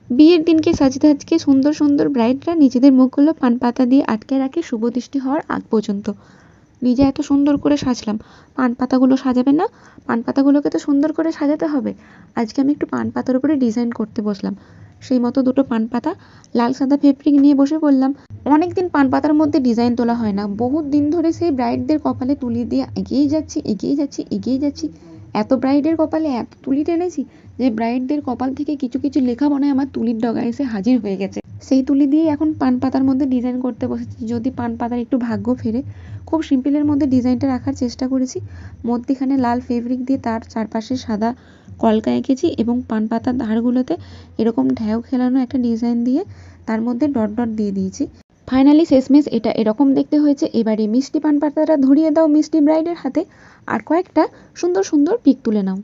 বিয়ের দিনকে সাজতে সাজকে সুন্দর সুন্দর ব্রাইডরা নিজেদের মুখগুলো পান পাতা দিয়ে আটকে রাখে শুভ দৃষ্টি হওয়ার আগ পর্যন্ত। নিজে এত সুন্দর করে সাজলাম, পান পাতাগুলো সাজাবে না? পান পাতাগুলোকে তো সুন্দর করে সাজাতে হবে। আজকে আমি একটু পান পাতার উপরে ডিজাইন করতে বসলাম। সেই মতো দুটো পান পাতা লাল সাদা ফেব্রিক নিয়ে বসে পড়লাম। অনেকদিন পান পাতার মধ্যে ডিজাইন তোলা হয় না, বহুত দিন ধরে সেই ব্রাইডদের কপালে তুলি দিয়ে এগিয়েই যাচ্ছি এগিয়েই যাচ্ছি এগিয়েই যাচ্ছি। এত ব্রাইডের কপালে এত তুলি টেনেছি যে ব্রাইডদের কপাল থেকে কিছু কিছু লেখা মনে হয় আমার তুলির ডগায় এসে হাজির হয়ে গেছে। সেই তুলি দিয়ে এখন পান পাতার মধ্যে ডিজাইন করতে বসেছি, যদি পান পাতার একটু ভাগ্য ফেরে। খুব সিম্পলের মধ্যে ডিজাইনটা রাখার চেষ্টা করেছি। মধ্যিখানে লাল ফেব্রিক দিয়ে তার চারপাশে সাদা কলকা এঁকেছি এবং পান পাতার ধারগুলোতে এরকম ঢেউ খেলানো একটা ডিজাইন দিয়ে তার মধ্যে ডট ডট দিয়ে দিয়েছি। ফাইনালি শেষমেশ এটা এরকম দেখতে হয়েছে। এবারে মিষ্টি পান পাতাটা ধরিয়ে দাও মিষ্টি ব্রাইডের হাতে আর কয়েকটা সুন্দর সুন্দর পিক তুলে নাও।